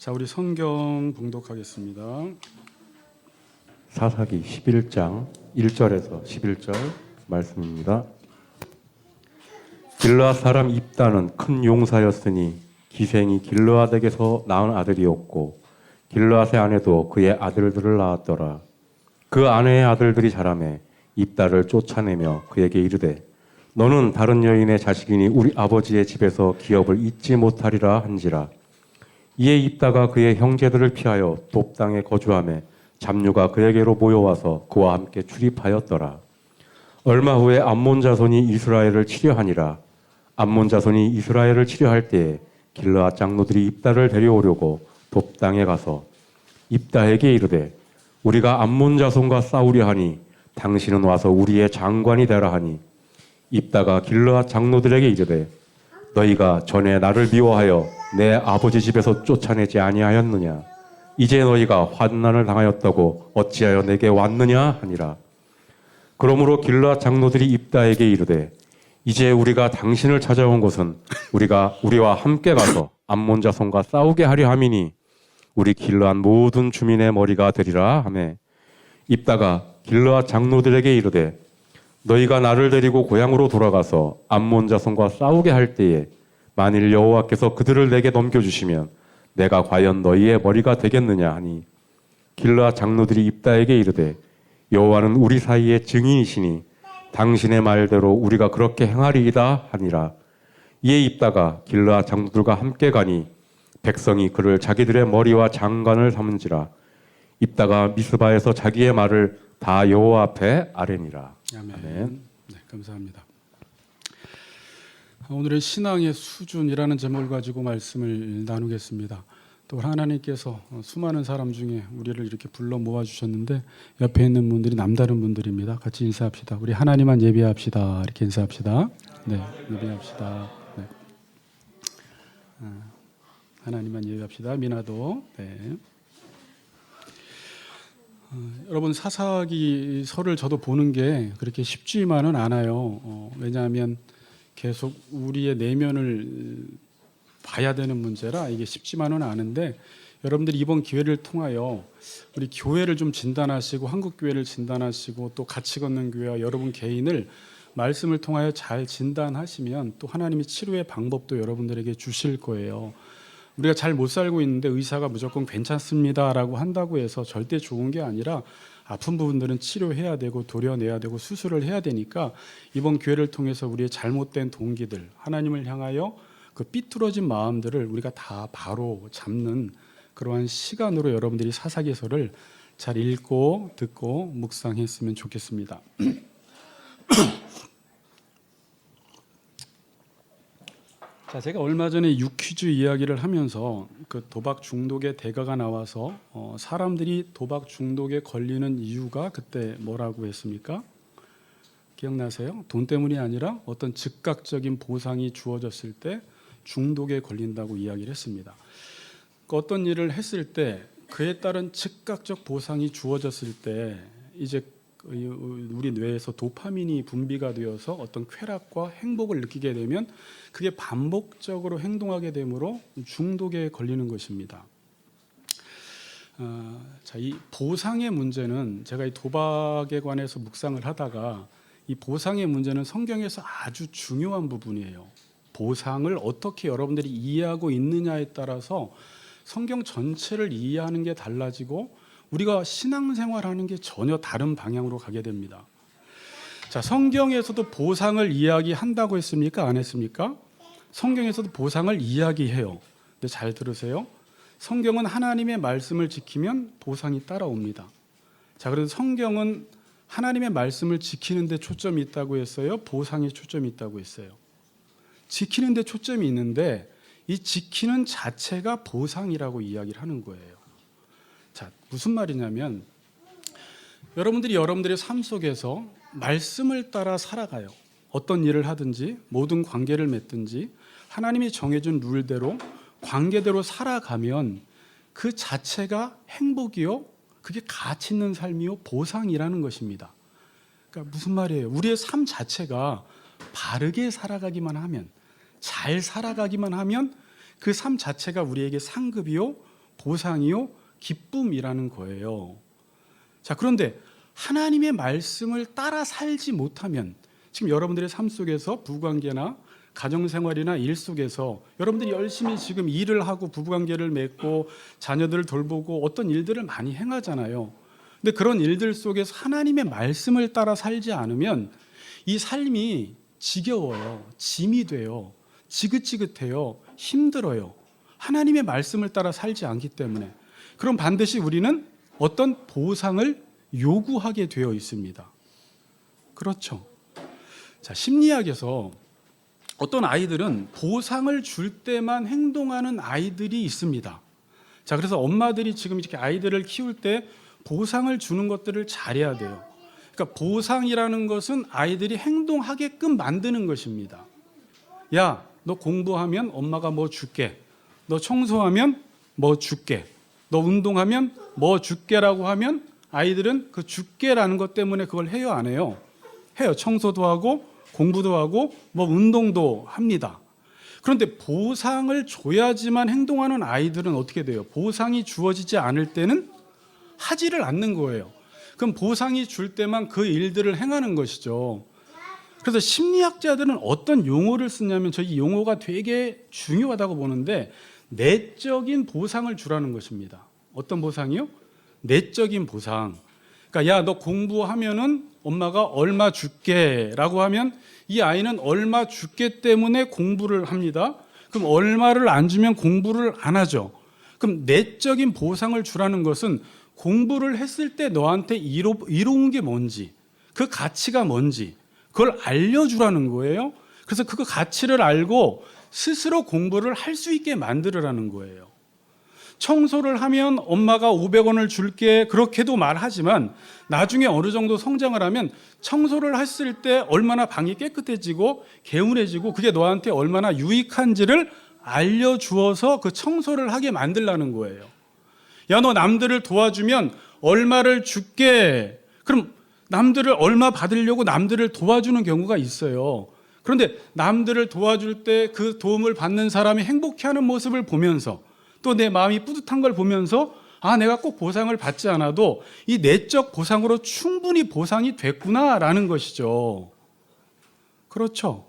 자, 우리 성경 봉독하겠습니다. 사사기 11장 1절에서 11절 말씀입니다. 길르앗 사람 입다는 큰 용사였으니 기생이 길르앗에게서 낳은 아들이었고 길르앗의 아내도 그의 아들들을 낳았더라. 그 아내의 아들들이 자라매 입다를 쫓아내며 그에게 이르되 너는 다른 여인의 자식이니 우리 아버지의 집에서 기업을 잊지 못하리라 한지라. 이에 입다가 그의 형제들을 피하여 돕당에 거주하며 잡류가 그에게로 모여와서 그와 함께 출입하였더라. 얼마 후에 암몬 자손이 이스라엘을 치려하니라. 암몬 자손이 이스라엘을 치려할 때에 길르앗 장로들이 입다를 데려오려고 돕당에 가서 입다에게 이르되 우리가 암몬 자손과 싸우려 하니 당신은 와서 우리의 장관이 되라 하니 입다가 길르앗 장로들에게 이르되 너희가 전에 나를 미워하여 내 아버지 집에서 쫓아내지 아니하였느냐? 이제 너희가 환난을 당하였다고 어찌하여 내게 왔느냐 하니라. 그러므로 길르앗 장로들이 입다에게 이르되 이제 우리가 당신을 찾아온 것은 우리와 함께 가서 암몬 자손과 싸우게 하려 함이니 우리 길르앗 모든 주민의 머리가 되리라 하매 입다가 길르앗 장로들에게 이르되 너희가 나를 데리고 고향으로 돌아가서 암몬 자손과 싸우게 할 때에 만일 여호와께서 그들을 내게 넘겨주시면 내가 과연 너희의 머리가 되겠느냐 하니 길르앗 장로들이 입다에게 이르되 여호와는 우리 사이의 증인이시니 당신의 말대로 우리가 그렇게 행하리이다 하니라. 이에 입다가 길르앗 장로들과 함께 가니 백성이 그를 자기들의 머리와 장관을 삼은지라. 입다가 미스바에서 자기의 말을 다 여호와 앞에 아뢰니라. 아멘. 네, 감사합니다. 오늘은 신앙의 수준이라는 제목을 가지고 말씀을 나누겠습니다. 또 하나님께서 수많은 사람 중에 우리를 이렇게 불러 모아 주셨는데 옆에 있는 분들이 남다른 분들입니다. 같이 인사합시다. 우리 하나님만 예배합시다. 이렇게 인사합시다. 네, 예배합시다. 네. 하나님만 예배합시다. 미나도. 네. 여러분 사사기서를 저도 보는 게 그렇게 쉽지만은 않아요. 왜냐하면 계속 우리의 내면을 봐야 되는 문제라 이게 쉽지만은 않은데 여러분들이 이번 기회를 통하여 우리 교회를 좀 진단하시고 한국 교회를 진단하시고 또 같이 걷는 교회와 여러분 개인을 말씀을 통하여 잘 진단하시면 또 하나님이 치료의 방법도 여러분들에게 주실 거예요. 우리가 잘 못 살고 있는데 의사가 무조건 괜찮습니다라고 한다고 해서 절대 좋은 게 아니라 아픈 부분들은 치료해야 되고 도려내야 되고 수술을 해야 되니까 이번 기회를 통해서 우리의 잘못된 동기들, 하나님을 향하여 그 삐뚤어진 마음들을 우리가 다 바로 잡는 그러한 시간으로 여러분들이 사사기서를 잘 읽고 듣고 묵상했으면 좋겠습니다. 자, 제가 얼마 전에 유퀴즈 이야기를 하면서 그 도박 중독의 대가가 나와서 사람들이 도박 중독에 걸리는 이유가 그때 뭐라고 했습니까? 기억나세요? 돈 때문이 아니라 어떤 즉각적인 보상이 주어졌을 때 중독에 걸린다고 이야기를 했습니다. 어떤 일을 했을 때 그에 따른 즉각적 보상이 주어졌을 때 이제 우리 뇌에서 도파민이 분비가 되어서 어떤 쾌락과 행복을 느끼게 되면 그게 반복적으로 행동하게 되므로 중독에 걸리는 것입니다. 자, 이 보상의 문제는 제가 이 도박에 관해서 묵상을 하다가 이 보상의 문제는 성경에서 아주 중요한 부분이에요. 보상을 어떻게 여러분들이 이해하고 있느냐에 따라서 성경 전체를 이해하는 게 달라지고 우리가 신앙생활하는 게 전혀 다른 방향으로 가게 됩니다. 자, 성경에서도 보상을 이야기한다고 했습니까? 안 했습니까? 성경에서도 보상을 이야기해요. 근데 잘 들으세요. 성경은 하나님의 말씀을 지키면 보상이 따라옵니다. 자, 그래서 성경은 하나님의 말씀을 지키는 데 초점이 있다고 했어요? 보상에 초점이 있다고 했어요? 지키는 데 초점이 있는데 이 지키는 자체가 보상이라고 이야기를 하는 거예요. 자, 무슨 말이냐면 여러분들이 여러분들의 삶 속에서 말씀을 따라 살아가요. 어떤 일을 하든지 모든 관계를 맺든지 하나님이 정해준 룰대로 관계대로 살아가면 그 자체가 행복이요, 그게 가치 있는 삶이요, 보상이라는 것입니다. 그러니까 무슨 말이에요? 우리의 삶 자체가 바르게 살아가기만 하면, 잘 살아가기만 하면 그 삶 자체가 우리에게 상급이요, 보상이요 기쁨이라는 거예요. 자, 그런데 하나님의 말씀을 따라 살지 못하면 지금 여러분들의 삶 속에서 부부관계나 가정생활이나 일 속에서 여러분들이 열심히 지금 일을 하고 부부관계를 맺고 자녀들을 돌보고 어떤 일들을 많이 행하잖아요. 근데 그런 일들 속에서 하나님의 말씀을 따라 살지 않으면 이 삶이 지겨워요. 짐이 돼요. 지긋지긋해요. 힘들어요. 하나님의 말씀을 따라 살지 않기 때문에. 그럼 반드시 우리는 어떤 보상을 요구하게 되어 있습니다. 그렇죠. 자, 심리학에서 어떤 아이들은 보상을 줄 때만 행동하는 아이들이 있습니다. 자, 그래서 엄마들이 지금 이렇게 아이들을 키울 때 보상을 주는 것들을 잘해야 돼요. 그러니까 보상이라는 것은 아이들이 행동하게끔 만드는 것입니다. 야, 너 공부하면 엄마가 뭐 줄게. 너 청소하면 뭐 줄게. 너 운동하면 뭐 줄게라고 하면 아이들은 그 줄게라는 것 때문에 그걸 해요, 안 해요? 해요. 청소도 하고 공부도 하고 뭐 운동도 합니다. 그런데 보상을 줘야지만 행동하는 아이들은 어떻게 돼요? 보상이 주어지지 않을 때는 하지를 않는 거예요. 그럼 보상이 줄 때만 그 일들을 행하는 것이죠. 그래서 심리학자들은 어떤 용어를 쓰냐면 저 이 용어가 되게 중요하다고 보는데 내적인 보상을 주라는 것입니다. 어떤 보상이요? 내적인 보상. 그러니까 야, 너 공부하면은 엄마가 얼마 줄게라고 하면 이 아이는 얼마 줄게 때문에 공부를 합니다. 그럼 얼마를 안 주면 공부를 안 하죠. 그럼 내적인 보상을 주라는 것은 공부를 했을 때 너한테 이로운 게 뭔지, 그 가치가 뭔지 그걸 알려주라는 거예요. 그래서 그 가치를 알고 스스로 공부를 할 수 있게 만들으라는 거예요. 청소를 하면 엄마가 500원을 줄게 그렇게도 말하지만 나중에 어느 정도 성장을 하면 청소를 했을 때 얼마나 방이 깨끗해지고 개운해지고 그게 너한테 얼마나 유익한지를 알려주어서 그 청소를 하게 만들라는 거예요. 야, 너 남들을 도와주면 얼마를 줄게. 그럼 남들을 얼마 받으려고 남들을 도와주는 경우가 있어요. 그런데 남들을 도와줄 때 그 도움을 받는 사람이 행복해하는 모습을 보면서 또 내 마음이 뿌듯한 걸 보면서 아, 내가 꼭 보상을 받지 않아도 이 내적 보상으로 충분히 보상이 됐구나라는 것이죠. 그렇죠.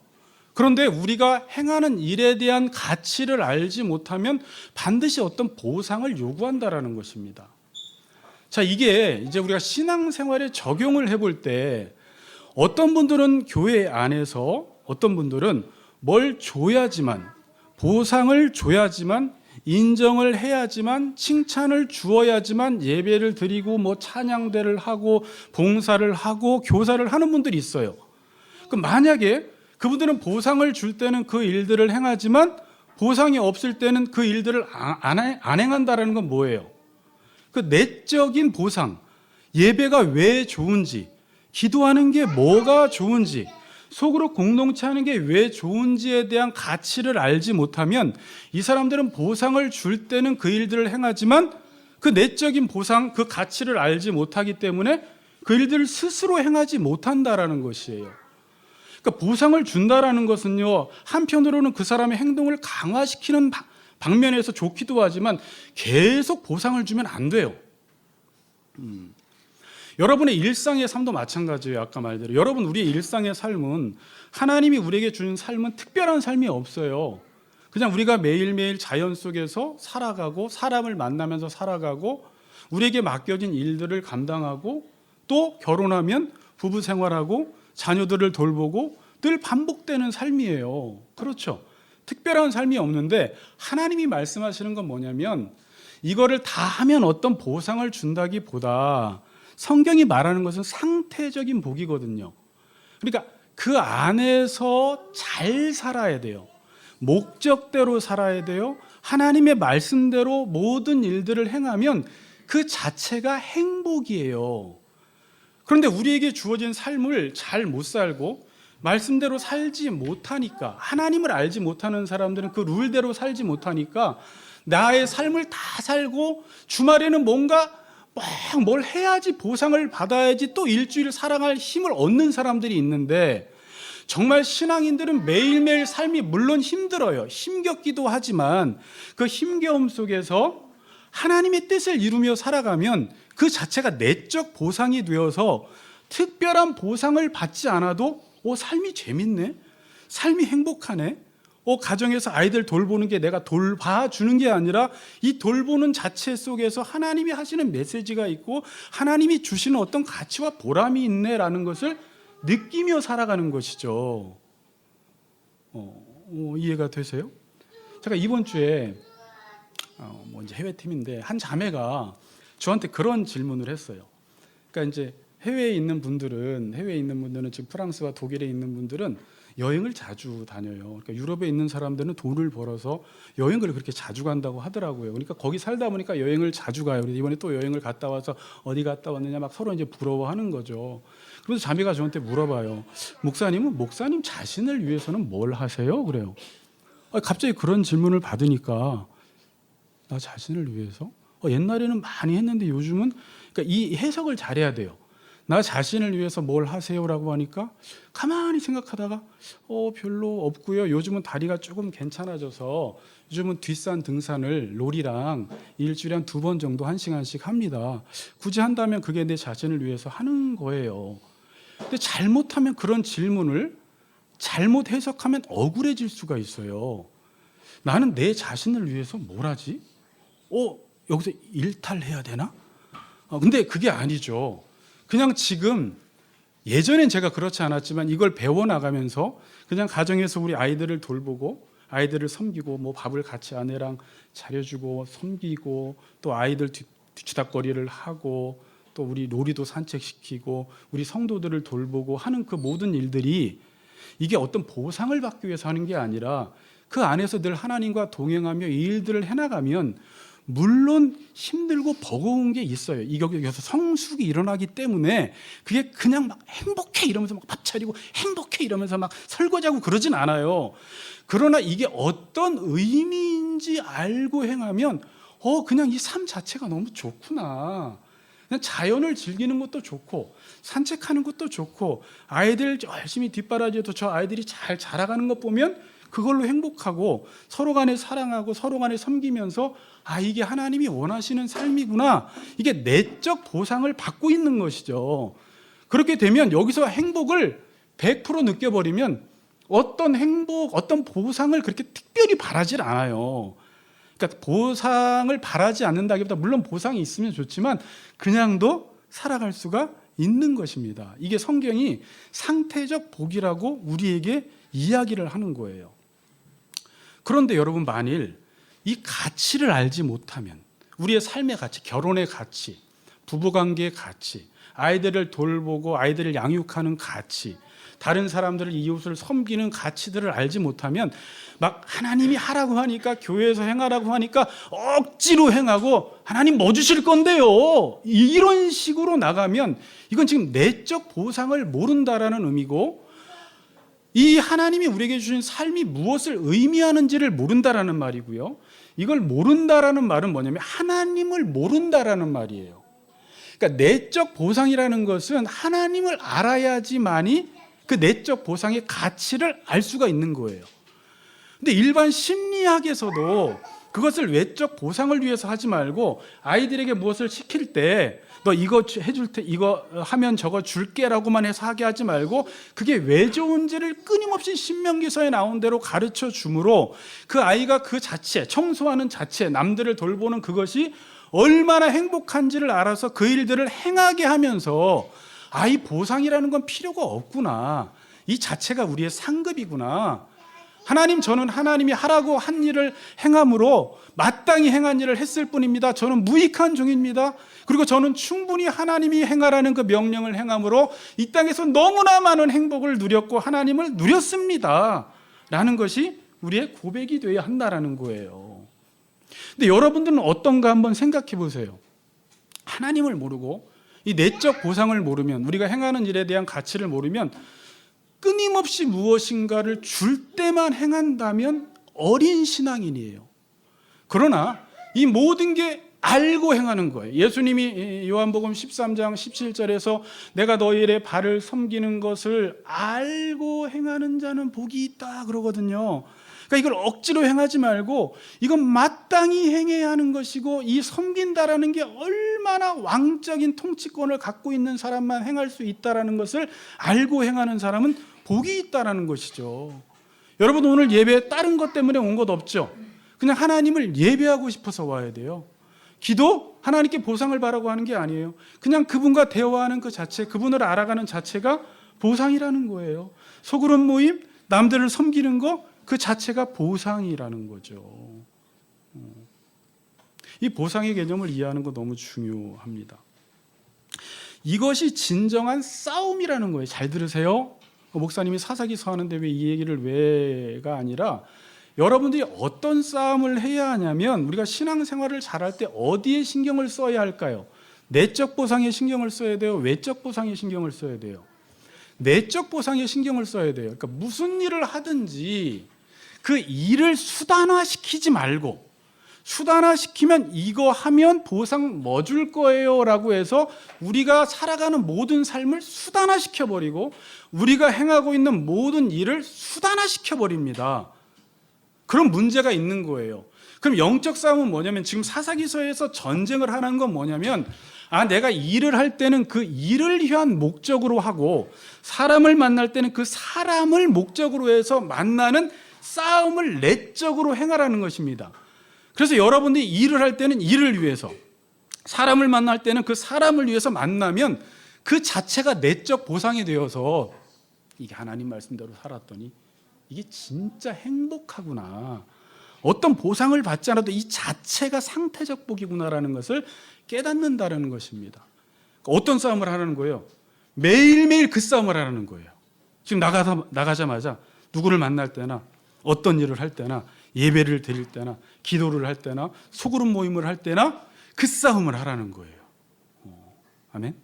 그런데 우리가 행하는 일에 대한 가치를 알지 못하면 반드시 어떤 보상을 요구한다라는 것입니다. 자, 이게 이제 우리가 신앙생활에 적용을 해볼 때 어떤 분들은 교회 안에서 어떤 분들은 뭘 줘야지만 보상을 줘야지만 인정을 해야지만 칭찬을 주어야지만 예배를 드리고 뭐 찬양대를 하고 봉사를 하고 교사를 하는 분들이 있어요. 그럼 만약에 그분들은 보상을 줄 때는 그 일들을 행하지만 보상이 없을 때는 그 일들을 안 행한다라는 건 뭐예요? 그 내적인 보상, 예배가 왜 좋은지, 기도하는 게 뭐가 좋은지, 속으로 공동체 하는 게 왜 좋은지에 대한 가치를 알지 못하면 이 사람들은 보상을 줄 때는 그 일들을 행하지만 그 내적인 보상, 그 가치를 알지 못하기 때문에 그 일들을 스스로 행하지 못한다라는 것이에요. 그러니까 보상을 준다라는 것은요, 한편으로는 그 사람의 행동을 강화시키는 방면에서 좋기도 하지만 계속 보상을 주면 안 돼요. 여러분의 일상의 삶도 마찬가지예요. 아까 말대로 여러분 우리의 일상의 삶은 하나님이 우리에게 주는 삶은 특별한 삶이 없어요. 그냥 우리가 매일매일 자연 속에서 살아가고 사람을 만나면서 살아가고 우리에게 맡겨진 일들을 감당하고 또 결혼하면 부부 생활하고 자녀들을 돌보고 늘 반복되는 삶이에요. 그렇죠. 특별한 삶이 없는데 하나님이 말씀하시는 건 뭐냐면 이거를 다 하면 어떤 보상을 준다기보다 성경이 말하는 것은 상태적인 복이거든요. 그러니까 그 안에서 잘 살아야 돼요. 목적대로 살아야 돼요. 하나님의 말씀대로 모든 일들을 행하면 그 자체가 행복이에요. 그런데 우리에게 주어진 삶을 잘 못 살고 말씀대로 살지 못하니까, 하나님을 알지 못하는 사람들은 그 룰대로 살지 못하니까 나의 삶을 다 살고 주말에는 뭔가 막 뭘 해야지 보상을 받아야지 또 일주일 살아갈 힘을 얻는 사람들이 있는데, 정말 신앙인들은 매일매일 삶이 물론 힘들어요. 힘겹기도 하지만 그 힘겨움 속에서 하나님의 뜻을 이루며 살아가면 그 자체가 내적 보상이 되어서 특별한 보상을 받지 않아도 삶이 재밌네, 삶이 행복하네, 가정에서 아이들 돌보는 게 내가 돌봐주는 게 아니라 이 돌보는 자체 속에서 하나님이 하시는 메시지가 있고 하나님이 주시는 어떤 가치와 보람이 있네라는 것을 느끼며 살아가는 것이죠. 이해가 되세요? 제가 이번 주에 이제 해외팀인데 한 자매가 저한테 그런 질문을 했어요. 그러니까 이제 해외에 있는 분들은 지금 프랑스와 독일에 있는 분들은 여행을 자주 다녀요. 그러니까 유럽에 있는 사람들은 돈을 벌어서 여행을 그렇게 자주 간다고 하더라고요. 그러니까 거기 살다 보니까 여행을 자주 가요. 그래서 이번에 또 여행을 갔다 와서 어디 갔다 왔느냐 막 서로 이제 부러워하는 거죠. 그래서 자매가 저한테 물어봐요. 목사님 자신을 위해서는 뭘 하세요? 그래요. 갑자기 그런 질문을 받으니까 나 자신을 위해서? 옛날에는 많이 했는데 요즘은, 그러니까 이 해석을 잘해야 돼요. 나 자신을 위해서 뭘 하세요라고 하니까 가만히 생각하다가 별로 없고요. 요즘은 다리가 조금 괜찮아져서 요즘은 뒷산 등산을 롤이랑 일주일에 한 2번 정도 1시간씩 합니다. 굳이 한다면 그게 내 자신을 위해서 하는 거예요. 근데 잘못하면 그런 질문을 잘못 해석하면 억울해질 수가 있어요. 나는 내 자신을 위해서 뭘 하지? 여기서 일탈해야 되나? 근데 그게 아니죠. 그냥 지금 예전엔 제가 그렇지 않았지만 이걸 배워나가면서 그냥 가정에서 우리 아이들을 돌보고 아이들을 섬기고 밥을 같이 아내랑 차려주고 섬기고 또 아이들 뒤치다거리를 하고 또 우리 로리도 산책시키고 우리 성도들을 돌보고 하는 그 모든 일들이 이게 어떤 보상을 받기 위해서 하는 게 아니라 그 안에서 늘 하나님과 동행하며 이 일들을 해나가면 물론 힘들고 버거운 게 있어요. 여기서 성숙이 일어나기 때문에 그게 그냥 막 행복해 이러면서 막 밥 차리고 행복해 이러면서 막 설거지하고 그러진 않아요. 그러나 이게 어떤 의미인지 알고 행하면 그냥 이 삶 자체가 너무 좋구나. 그냥 자연을 즐기는 것도 좋고 산책하는 것도 좋고 아이들 열심히 뒷바라지에도 저 아이들이 잘 자라가는 것 보면 그걸로 행복하고 서로 간에 사랑하고 서로 간에 섬기면서 이게 하나님이 원하시는 삶이구나. 이게 내적 보상을 받고 있는 것이죠. 그렇게 되면 여기서 행복을 100% 느껴버리면 어떤 행복, 어떤 보상을 그렇게 특별히 바라질 않아요. 그러니까 보상을 바라지 않는다기보다 물론 보상이 있으면 좋지만 그냥도 살아갈 수가 있는 것입니다. 이게 성경이 상태적 복이라고 우리에게 이야기를 하는 거예요. 그런데 여러분 만일 이 가치를 알지 못하면 우리의 삶의 가치, 결혼의 가치, 부부관계의 가치, 아이들을 돌보고 아이들을 양육하는 가치, 다른 사람들을 이웃을 섬기는 가치들을 알지 못하면 막 하나님이 하라고 하니까 교회에서 행하라고 하니까 억지로 행하고 하나님 뭐 주실 건데요? 이런 식으로 나가면 이건 지금 내적 보상을 모른다라는 의미고 이 하나님이 우리에게 주신 삶이 무엇을 의미하는지를 모른다라는 말이고요. 이걸 모른다라는 말은 뭐냐면 하나님을 모른다라는 말이에요. 그러니까 내적 보상이라는 것은 하나님을 알아야지만이 그 내적 보상의 가치를 알 수가 있는 거예요. 근데 일반 심리학에서도 그것을 외적 보상을 위해서 하지 말고 아이들에게 무엇을 시킬 때 너 이거 해줄 테 이거 하면 저거 줄게라고만 해서 하게 하지 말고 그게 왜 좋은지를 끊임없이 신명기서에 나온 대로 가르쳐 주므로 그 아이가 그 자체, 청소하는 자체, 남들을 돌보는 그것이 얼마나 행복한지를 알아서 그 일들을 행하게 하면서 이 보상이라는 건 필요가 없구나. 이 자체가 우리의 상급이구나. 하나님, 저는 하나님이 하라고 한 일을 행함으로 마땅히 행한 일을 했을 뿐입니다. 저는 무익한 종입니다. 그리고 저는 충분히 하나님이 행하라는 그 명령을 행함으로 이 땅에서 너무나 많은 행복을 누렸고 하나님을 누렸습니다. 라는 것이 우리의 고백이 되어야 한다라는 거예요. 근데 여러분들은 어떤가 한번 생각해 보세요. 하나님을 모르고 이 내적 보상을 모르면, 우리가 행하는 일에 대한 가치를 모르면 끊임없이 무엇인가를 줄 때만 행한다면 어린 신앙인이에요. 그러나 이 모든 게 알고 행하는 거예요. 예수님이 요한복음 13장 17절에서 내가 너희의 발을 섬기는 것을 알고 행하는 자는 복이 있다 그러거든요. 그러니까 그러니까 이걸 억지로 행하지 말고 이건 마땅히 행해야 하는 것이고, 이 섬긴다라는 게 얼마나 왕적인 통치권을 갖고 있는 사람만 행할 수 있다라는 것을 알고 행하는 사람은 복이 있다라는 것이죠. 여러분, 오늘 예배 다른 것 때문에 온 것 없죠? 그냥 하나님을 예배하고 싶어서 와야 돼요. 기도, 하나님께 보상을 바라고 하는 게 아니에요. 그냥 그분과 대화하는 그 자체, 그분을 알아가는 자체가 보상이라는 거예요. 소그룹 모임, 남들을 섬기는 거, 그 자체가 보상이라는 거죠. 이 보상의 개념을 이해하는 거 너무 중요합니다. 이것이 진정한 싸움이라는 거예요. 잘 들으세요. 목사님이 사사기서 하는데 왜 이 얘기를 왜가 아니라, 여러분들이 어떤 싸움을 해야 하냐면, 우리가 신앙생활을 잘할 때 어디에 신경을 써야 할까요? 내적 보상에 신경을 써야 돼요? 외적 보상에 신경을 써야 돼요? 내적 보상에 신경을 써야 돼요. 그러니까 무슨 일을 하든지 그 일을 수단화시키지 말고, 수단화시키면 이거 하면 보상 뭐 줄 거예요 라고 해서 우리가 살아가는 모든 삶을 수단화시켜버리고, 우리가 행하고 있는 모든 일을 수단화시켜버립니다. 그런 문제가 있는 거예요. 그럼 영적 싸움은 뭐냐면, 지금 사사기서에서 전쟁을 하는 건 뭐냐면, 내가 일을 할 때는 그 일을 위한 목적으로 하고, 사람을 만날 때는 그 사람을 목적으로 해서 만나는 싸움을 내적으로 행하라는 것입니다. 그래서 여러분들이 일을 할 때는 일을 위해서, 사람을 만날 때는 그 사람을 위해서 만나면 그 자체가 내적 보상이 되어서, 이게 하나님 말씀대로 살았더니 이게 진짜 행복하구나, 어떤 보상을 받지 않아도 이 자체가 상태적 복이구나라는 것을 깨닫는다는 것입니다. 어떤 싸움을 하라는 거예요? 매일매일 그 싸움을 하라는 거예요. 지금 나가자마자 누구를 만날 때나, 어떤 일을 할 때나, 예배를 드릴 때나, 기도를 할 때나, 소그룹 모임을 할 때나 그 싸움을 하라는 거예요. 아멘?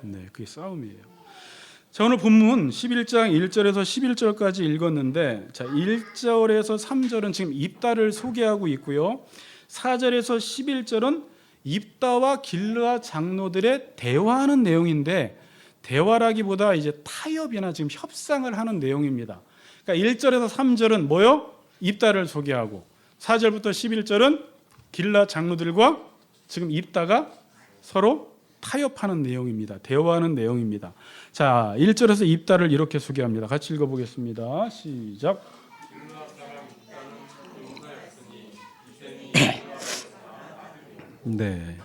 네, 그게 싸움이에요. 자, 오늘 본문 11장 1절에서 11절까지 읽었는데, 자, 1절에서 3절은 지금 입다를 소개하고 있고요. 4절에서 11절은 입다와 길르앗 장로들의 대화하는 내용인데, 대화라기보다 이제 타협이나 지금 협상을 하는 내용입니다. 그러니까 1절에서 3절은 뭐요? 입다를 소개하고, 4절부터 11절은 길르앗 장로들과 지금 입다가 서로 타협하는 내용입니다. 대화하는 내용입니다. 자, 1절에서 입다를 이렇게 소개합니다. 같이 읽어보겠습니다. 시작. 네.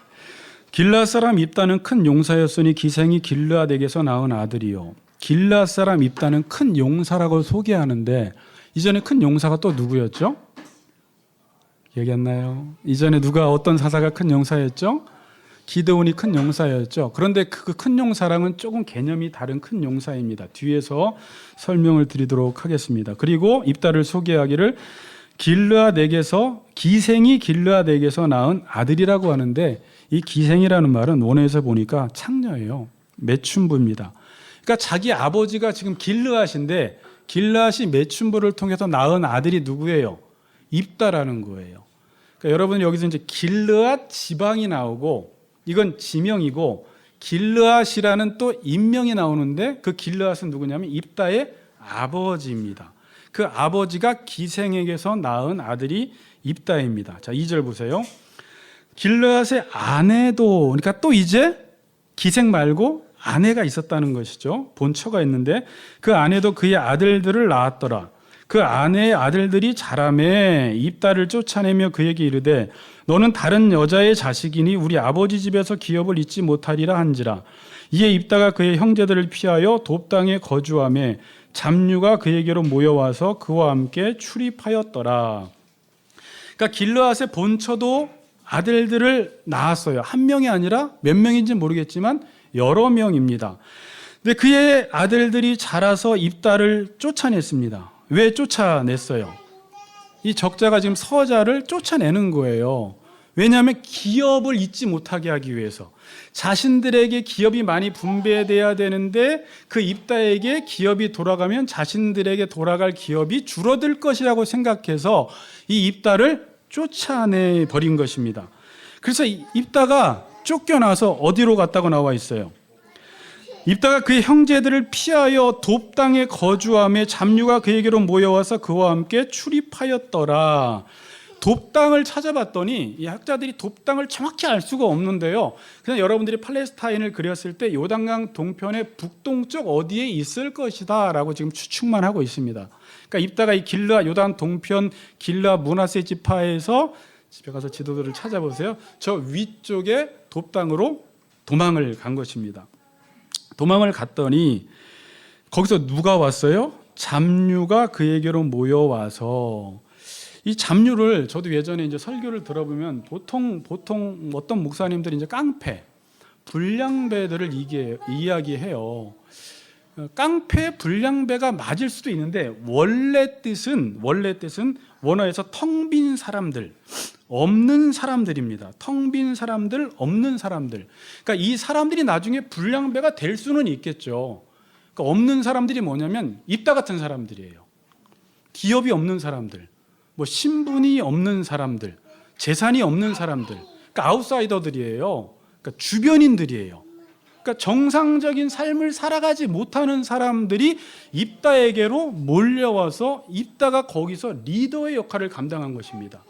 길르앗 사람 입다는 큰 용사였으니 기생이 길르앗에게서 낳은 아들이요. 길르앗 사람 입다는 큰 용사라고 소개하는데, 이전에 큰 용사가 또 누구였죠? 기억이 안 나요? 이전에 누가, 어떤 사사가 큰 용사였죠? 기드온이 큰 용사였죠. 그런데 그 큰 용사랑은 조금 개념이 다른 큰 용사입니다. 뒤에서 설명을 드리도록 하겠습니다. 그리고 입다를 소개하기를 길르앗에게서, 기생이 길르앗에게서 낳은 아들이라고 하는데, 이 기생이라는 말은 원어에서 보니까 창녀예요. 매춘부입니다. 그러니까 자기 아버지가 지금 길르앗인데, 길르앗이 매춘부를 통해서 낳은 아들이 누구예요? 입다라는 거예요. 그러니까 여러분, 여기서 이제 길르앗 지방이 나오고, 이건 지명이고, 길르앗이라는 또 인명이 나오는데, 그 길르앗은 누구냐면 입다의 아버지입니다. 그 아버지가 기생에게서 낳은 아들이 입다입니다. 자, 2절 보세요. 길르앗의 아내도, 그러니까 또 이제 기생 말고 아내가 있었다는 것이죠. 본처가 있는데 그 아내도 그의 아들들을 낳았더라. 그 아내의 아들들이 자라매 입다를 쫓아내며 그에게 이르되 너는 다른 여자의 자식이니 우리 아버지 집에서 기업을 잊지 못하리라 한지라. 이에 입다가 그의 형제들을 피하여 돕당에 거주하며 잡류가 그에게로 모여와서 그와 함께 출입하였더라. 그러니까 길르앗의 본처도 아들들을 낳았어요. 한 명이 아니라 몇 명인지 모르겠지만 여러 명입니다. 근데 그의 아들들이 자라서 입다를 쫓아냈습니다. 왜 쫓아냈어요? 이 적자가 지금 서자를 쫓아내는 거예요. 왜냐하면 기업을 잊지 못하게 하기 위해서. 자신들에게 기업이 많이 분배돼야 되는데 그 입다에게 기업이 돌아가면 자신들에게 돌아갈 기업이 줄어들 것이라고 생각해서 이 입다를 쫓아내 버린 것입니다. 그래서 입다가 쫓겨나서 어디로 갔다고 나와 있어요? 입다가 그의 형제들을 피하여 돕 땅에 거주하며 잡류가 그에게로 모여와서 그와 함께 출입하였더라. 돕 땅을 찾아봤더니 이 학자들이 돕 땅을 정확히 알 수가 없는데요. 그냥 여러분들이 팔레스타인을 그렸을 때 요단강 동편의 북동쪽 어디에 있을 것이다라고 지금 추측만 하고 있습니다. 그러니까 입다가 이 길르아 요단 동편 길르아 므낫세 지파에서 집에 가서 지도들을 찾아보세요. 저 위쪽에 돕 땅으로 도망을 간 것입니다. 도망을 갔더니 거기서 누가 왔어요? 잡류가 그에게로 모여와서, 이 잡류를 저도 예전에 이제 설교를 들어보면 보통 어떤 목사님들이 이제 깡패, 불량배들을 이야기해요. 깡패, 불량배가 맞을 수도 있는데 원래 뜻은 원어에서 텅 빈 사람들, 없는 사람들입니다. 텅 빈 사람들, 없는 사람들. 그러니까 이 사람들이 나중에 불량배가 될 수는 있겠죠. 그러니까 없는 사람들이 뭐냐면 입다 같은 사람들이에요. 기업이 없는 사람들, 뭐 신분이 없는 사람들, 재산이 없는 사람들. 그러니까 아웃사이더들이에요. 그러니까 주변인들이에요. 그러니까 정상적인 삶을 살아가지 못하는 사람들이 입다에게로 몰려와서 입다가 거기서 리더의 역할을 감당한 것입니다.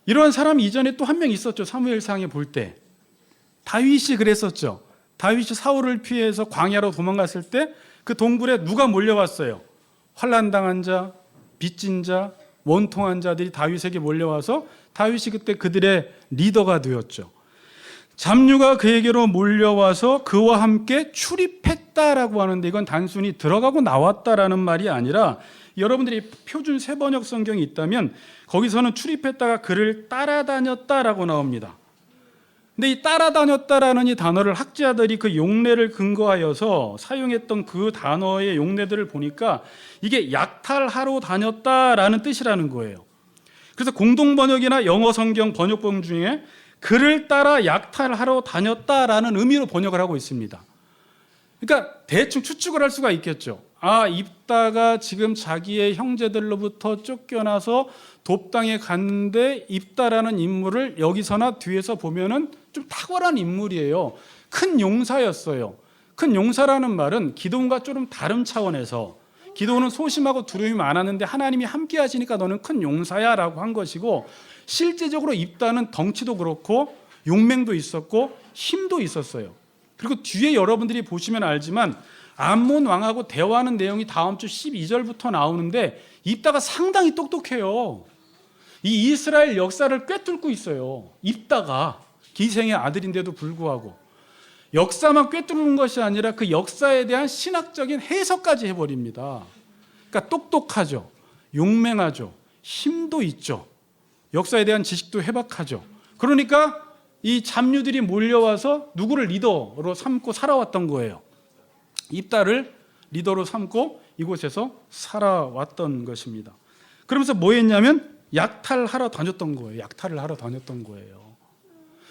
이러한 사람이 이전에 또 한 명 있었죠. 사무엘상에 볼 때 다윗이 그랬었죠. 다윗이 사울을 피해서 광야로 도망갔을 때 그 동굴에 누가 몰려왔어요? 환난당한 자, 빚진 자, 원통한 자들이 다윗에게 몰려와서 다윗이 그때 그들의 리더가 되었죠. 잡류가 그에게로 몰려와서 그와 함께 출입했다라고 하는데, 이건 단순히 들어가고 나왔다라는 말이 아니라, 여러분들이 표준 세번역 성경이 있다면 거기서는 출입했다가 그를 따라다녔다라고 나옵니다. 근데 이 따라다녔다라는 이 단어를 학자들이 그 용례를 근거하여서 사용했던 그 단어의 용례들을 보니까 이게 약탈하러 다녔다라는 뜻이라는 거예요. 그래서 공동번역이나 영어 성경 번역본 중에 그를 따라 약탈하러 다녔다라는 의미로 번역을 하고 있습니다. 그러니까 대충 추측을 할 수가 있겠죠. 입다가 지금 자기의 형제들로부터 쫓겨나서 돕 땅에 갔는데, 입다라는 인물을 여기서나 뒤에서 보면은 좀 탁월한 인물이에요. 큰 용사였어요. 큰 용사라는 말은 기도원과 좀 다른 차원에서, 기도원은 소심하고 두려움이 많았는데 하나님이 함께 하시니까 너는 큰 용사야 라고 한 것이고, 실제적으로 입다는 덩치도 그렇고 용맹도 있었고 힘도 있었어요. 그리고 뒤에 여러분들이 보시면 알지만 암몬 왕하고 대화하는 내용이 다음 주 12절부터 나오는데, 입다가 상당히 똑똑해요. 이 이스라엘 역사를 꿰뚫고 있어요. 입다가 기생의 아들인데도 불구하고 역사만 꿰뚫는 것이 아니라 그 역사에 대한 신학적인 해석까지 해버립니다. 그러니까 똑똑하죠, 용맹하죠, 힘도 있죠, 역사에 대한 지식도 해박하죠. 그러니까 이 잡류들이 몰려와서 누구를 리더로 삼고 살아왔던 거예요. 입다를 리더로 삼고 이곳에서 살아왔던 것입니다. 그러면서 뭐 했냐면 약탈하러 다녔던 거예요. 약탈을 하러 다녔던 거예요.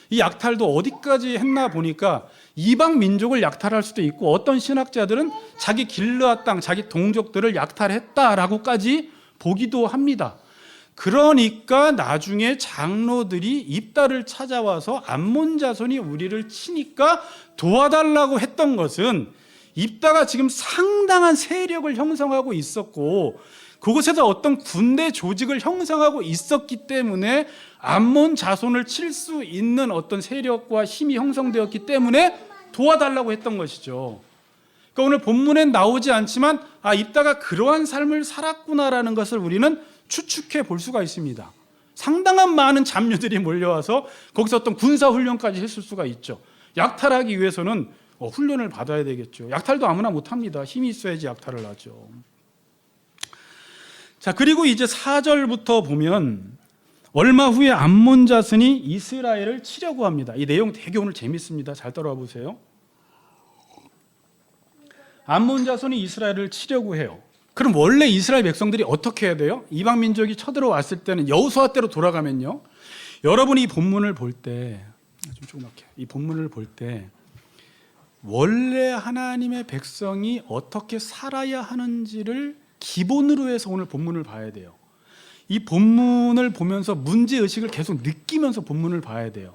이 약탈도 어디까지 했나 보니까 이방 민족을 약탈할 수도 있고, 어떤 신학자들은 자기 길르앗 땅, 자기 동족들을 약탈했다라고까지 보기도 합니다. 그러니까 나중에 장로들이 입다를 찾아와서 암몬 자손이 우리를 치니까 도와달라고 했던 것은, 입다가 지금 상당한 세력을 형성하고 있었고 그곳에서 어떤 군대 조직을 형성하고 있었기 때문에 암몬 자손을 칠 수 있는 어떤 세력과 힘이 형성되었기 때문에 도와달라고 했던 것이죠. 그러니까 오늘 본문엔 나오지 않지만 입다가 그러한 삶을 살았구나라는 것을 우리는 추측해 볼 수가 있습니다. 상당한 많은 잡류들이 몰려와서 거기서 어떤 군사훈련까지 했을 수가 있죠. 약탈하기 위해서는 훈련을 받아야 되겠죠. 약탈도 아무나 못합니다. 힘이 있어야지 약탈을 하죠. 자, 그리고 이제 4절부터 보면 얼마 후에 암몬 자손이 이스라엘을 치려고 합니다. 이 내용 되게 오늘 재밌습니다. 잘 따라와 보세요. 암몬 자손이 이스라엘을 치려고 해요. 그럼 원래 이스라엘 백성들이 어떻게 해야 돼요? 이방 민족이 쳐들어왔을 때는, 여호수아 때로 돌아가면요, 여러분이 이 본문을 볼 때, 좀 조그맣게, 이 본문을 볼 때 원래 하나님의 백성이 어떻게 살아야 하는지를 기본으로 해서 오늘 본문을 봐야 돼요. 이 본문을 보면서 문제의식을 계속 느끼면서 본문을 봐야 돼요.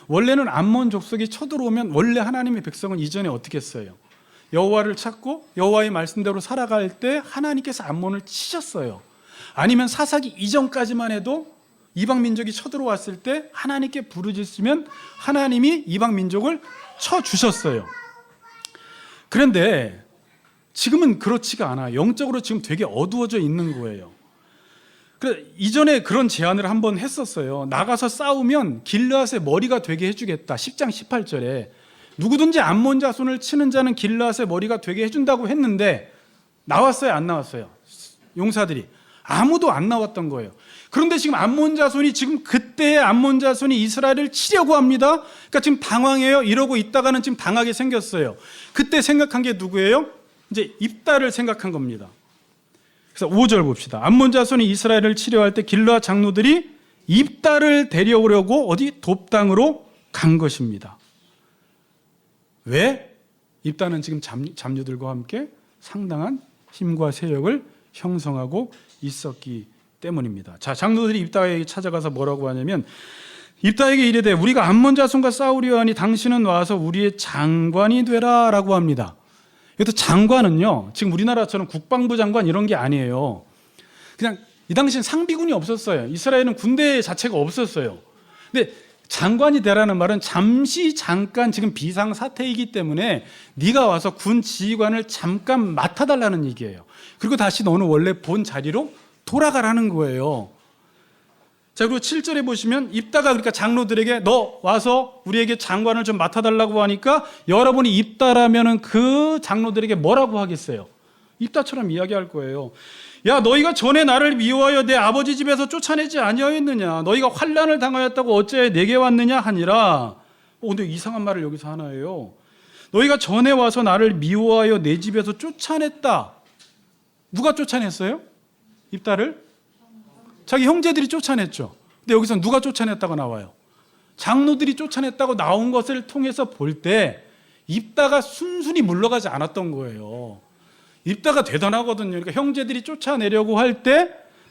원래는 암몬 족속이 쳐들어오면 원래 하나님의 백성은 이전에 어떻게 했어요? 여호와를 찾고 여호와의 말씀대로 살아갈 때 하나님께서 암몬을 치셨어요. 아니면 사사기 이전까지만 해도 이방 민족이 쳐들어왔을 때 하나님께 부르짖으면 하나님이 이방 민족을 쳐 주셨어요. 그런데 지금은 그렇지가 않아. 영적으로 지금 되게 어두워져 있는 거예요. 그래, 이전에 그런 제안을 한번 했었어요. 나가서 싸우면 길르앗의 머리가 되게 해주겠다. 10장 18절에 누구든지 암몬 자손을 치는 자는 길르앗의 머리가 되게 해준다고 했는데 나왔어요, 안 나왔어요? 용사들이 아무도 안 나왔던 거예요. 그런데 지금 암몬 자손이 지금 그때의 암몬 자손이 이스라엘을 치려고 합니다. 그러니까 지금 당황해요. 이러고 있다가는 지금 당하게 생겼어요. 그때 생각한 게 누구예요? 이제 입다를 생각한 겁니다. 그래서 5절 봅시다. 암몬 자손이 이스라엘을 치려 할 때 길르앗 장로들이 입다를 데려오려고 어디 돕당으로 간 것입니다. 왜? 입다는 지금 잡류들과 함께 상당한 힘과 세력을 형성하고 있었기 때문입니다. 자, 장로들이 입다에게 찾아가서 뭐라고 하냐면 입다에게 이르되 우리가 암몬 자손과 싸우려 하니 당신은 와서 우리의 장관이 되라라고 합니다. 이것도 장관은요, 지금 우리나라처럼 국방부 장관 이런 게 아니에요. 그냥 이 당시엔 상비군이 없었어요. 이스라엘은 군대 자체가 없었어요. 근데 장관이 되라는 말은 잠시 잠깐 지금 비상 사태이기 때문에 네가 와서 군 지휘관을 잠깐 맡아달라는 얘기예요. 그리고 다시 너는 원래 본 자리로 돌아가라는 거예요. 자, 그리고 7절에 보시면 입다가 그러니까 장로들에게 너 와서 우리에게 장관을 좀 맡아달라고 하니까 여러분이 입다라면은 그 장로들에게 뭐라고 하겠어요? 입다처럼 이야기할 거예요. 야, 너희가 전에 나를 미워하여 내 아버지 집에서 쫓아내지 아니하였느냐? 너희가 환난을 당하였다고 어찌하여 내게 왔느냐 하니라. 근데 이상한 말을 여기서 하나예요. 너희가 전에 와서 나를 미워하여 내 집에서 쫓아냈다. 누가 쫓아냈어요? 입다를? 자기 형제들이 쫓아냈죠. 근데 여기서 누가 쫓아냈다고 나와요? 장로들이 쫓아냈다고 나온 것을 통해서 볼 때 입다가 순순히 물러가지 않았던 거예요. 입다가 대단하거든요. 그러니까 형제들이 쫓아내려고 할 때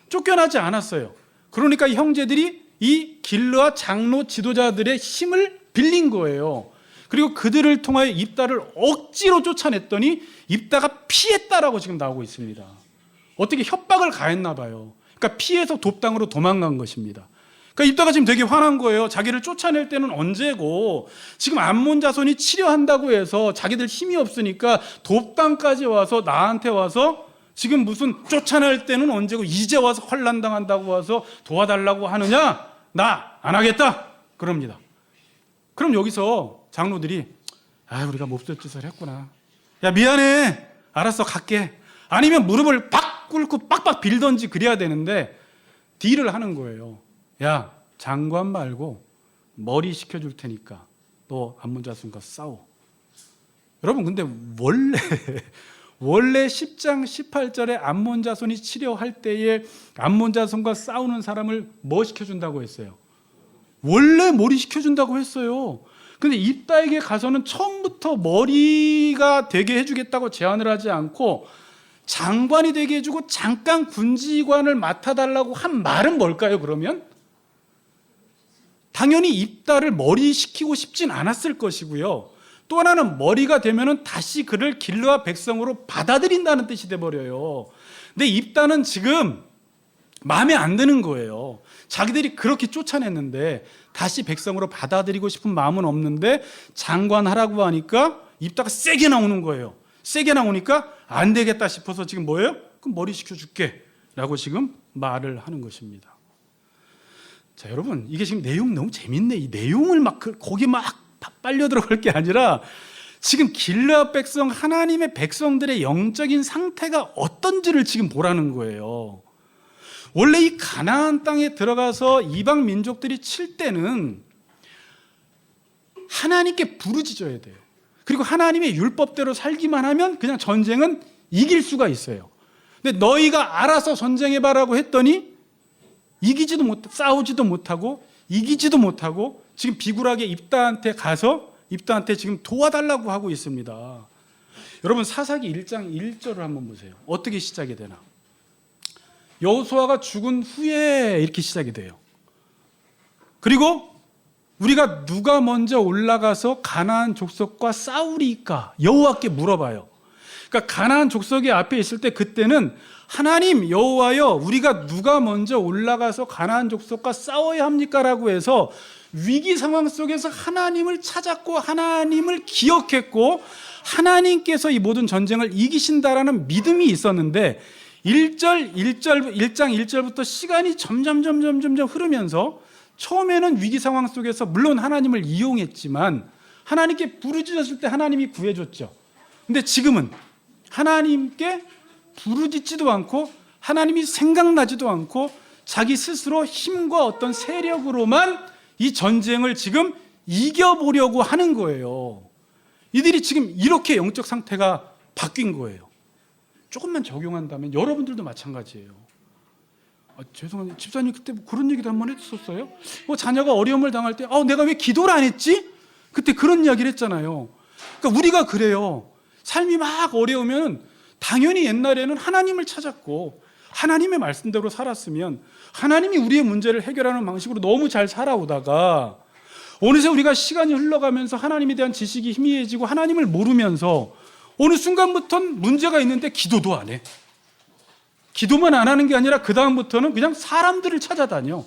쫓겨나지 않았어요. 그러니까 이 형제들이 이 길르앗 장로 지도자들의 힘을 빌린 거예요. 그리고 그들을 통하여 입다를 억지로 쫓아냈더니 입다가 피했다라고 지금 나오고 있습니다. 어떻게 협박을 가했나 봐요. 그러니까 피해서 돕당으로 도망간 것입니다. 그러니까 입다가 지금 되게 화난 거예요. 자기를 쫓아낼 때는 언제고 지금 암몬 자손이 치려한다고 해서 자기들 힘이 없으니까 돕당까지 와서 나한테 와서 지금 무슨 쫓아낼 때는 언제고 이제 와서 환난 당한다고 와서 도와달라고 하느냐? 나 안 하겠다. 그럽니다. 그럼 여기서 장로들이 우리가 몹쓸 짓을 했구나. 야, 미안해. 알았어, 갈게. 아니면 무릎을 팍 꿇고 빡빡 빌던지 그래야 되는데 딜을 하는 거예요. 야, 장관 말고 머리 시켜줄 테니까 너 암몬 자손과 싸워. 여러분, 근데 원래 10장 18절에 암몬 자손이 치려할 때에 암몬 자손과 싸우는 사람을 뭐 시켜준다고 했어요? 원래 머리 시켜준다고 했어요. 근데 입다에게 가서는 처음부터 머리가 되게 해주겠다고 제안을 하지 않고 장관이 되게 해주고 잠깐 군지관을 맡아달라고 한 말은 뭘까요, 그러면? 당연히 입다를 머리 시키고 싶진 않았을 것이고요. 또 하나는 머리가 되면은 다시 그를 길르앗 백성으로 받아들인다는 뜻이 돼버려요. 근데 입다는 지금 마음에 안 드는 거예요. 자기들이 그렇게 쫓아냈는데 다시 백성으로 받아들이고 싶은 마음은 없는데 장관하라고 하니까 입다가 세게 나오는 거예요. 세게 나오니까 안 되겠다 싶어서 지금 뭐예요? 그럼 머리 시켜줄게 라고 지금 말을 하는 것입니다. 자, 여러분, 이게 지금 내용 너무 재밌네. 이 내용을 막 거기 막 빨려 들어갈 게 아니라 지금 길르앗 백성, 하나님의 백성들의 영적인 상태가 어떤지를 지금 보라는 거예요. 원래 이 가나안 땅에 들어가서 이방 민족들이 칠 때는 하나님께 부르짖어야 돼요. 그리고 하나님의 율법대로 살기만 하면 그냥 전쟁은 이길 수가 있어요. 근데 너희가 알아서 전쟁해봐라고 했더니 이기지도 싸우지도 못하고 이기지도 못하고 지금 비굴하게 입다한테 가서 입다한테 지금 도와달라고 하고 있습니다. 여러분, 사사기 1장 1절을 한번 보세요. 어떻게 시작이 되나? 여호수아가 죽은 후에 이렇게 시작이 돼요. 그리고 우리가 누가 먼저 올라가서 가나안 족속과 싸우리까? 여호와께 물어봐요. 그러니까 가나안 족속이 앞에 있을 때 그때는 하나님 여호와여, 우리가 누가 먼저 올라가서 가나안 족속과 싸워야 합니까? 라고 해서 위기 상황 속에서 하나님을 찾았고 하나님을 기억했고 하나님께서 이 모든 전쟁을 이기신다라는 믿음이 있었는데 1장 1절부터 시간이 점점 흐르면서 처음에는 위기 상황 속에서 물론 하나님을 이용했지만 하나님께 부르짖었을 때 하나님이 구해줬죠. 근데 지금은 하나님께 부르짖지도 않고 하나님이 생각나지도 않고 자기 스스로 힘과 어떤 세력으로만 이 전쟁을 지금 이겨보려고 하는 거예요. 이들이 지금 이렇게 영적 상태가 바뀐 거예요. 조금만 적용한다면 여러분들도 마찬가지예요. 죄송한데 집사님 그때 뭐 그런 얘기도 한 번 했었어요? 자녀가 어려움을 당할 때 내가 왜 기도를 안 했지? 그때 그런 이야기를 했잖아요. 그러니까 우리가 그래요. 삶이 막 어려우면 당연히 옛날에는 하나님을 찾았고 하나님의 말씀대로 살았으면 하나님이 우리의 문제를 해결하는 방식으로 너무 잘 살아오다가 어느새 우리가 시간이 흘러가면서 하나님에 대한 지식이 희미해지고 하나님을 모르면서 어느 순간부터는 문제가 있는데 기도도 안 해. 기도만 안 하는 게 아니라 그 다음부터는 그냥 사람들을 찾아다녀.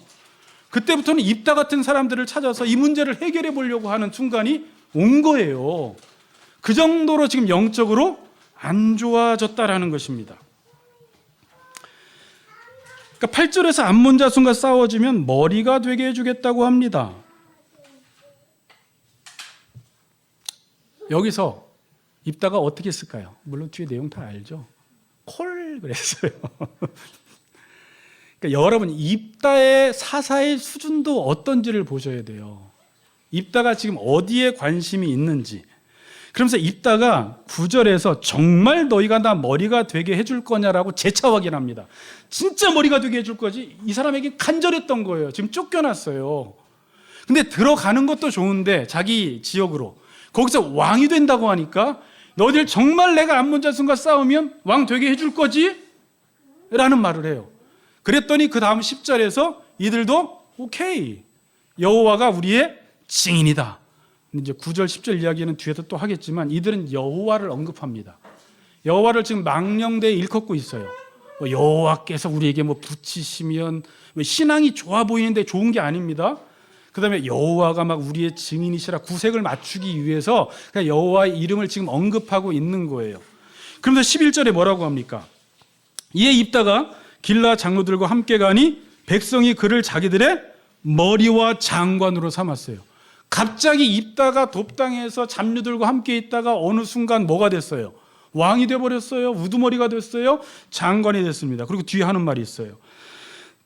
그때부터는 입다 같은 사람들을 찾아서 이 문제를 해결해 보려고 하는 순간이 온 거예요. 그 정도로 지금 영적으로 안 좋아졌다라는 것입니다. 그러니까 8절에서 암몬 자손과 싸워지면 머리가 되게 해주겠다고 합니다. 여기서 입다가 어떻게 쓸까요? 물론 뒤에 내용 다 알죠. 콜 그랬어요. 그러니까 여러분 입다의 사사의 수준도 어떤지를 보셔야 돼요. 입다가 지금 어디에 관심이 있는지. 그러면서 입다가 9절에서 정말 너희가 나 머리가 되게 해줄 거냐라고 재차 확인합니다. 진짜 머리가 되게 해줄 거지? 이 사람에게 간절했던 거예요. 지금 쫓겨났어요. 근데 들어가는 것도 좋은데 자기 지역으로 거기서 왕이 된다고 하니까 너희들 정말 내가 암몬 자손과 싸우면 왕 되게 해줄 거지? 라는 말을 해요. 그랬더니 그 다음 10절에서 이들도 오케이, 여호와가 우리의 증인이다. 이제 9절 10절 이야기는 뒤에서 또 하겠지만 이들은 여호와를 언급합니다. 여호와를 지금 망령되이 일컫고 있어요. 여호와께서 우리에게 붙이시면 신앙이 좋아 보이는데 좋은 게 아닙니다. 그 다음에 여호와가 막 우리의 증인이시라 구색을 맞추기 위해서 그냥 여호와의 이름을 지금 언급하고 있는 거예요. 그러면서 11절에 뭐라고 합니까? 이에 입다가 길라 장로들과 함께 가니 백성이 그를 자기들의 머리와 장관으로 삼았어요. 갑자기 입다가 돕당해서 잡류들과 함께 있다가 어느 순간 뭐가 됐어요? 왕이 돼버렸어요. 우두머리가 됐어요. 장관이 됐습니다. 그리고 뒤에 하는 말이 있어요.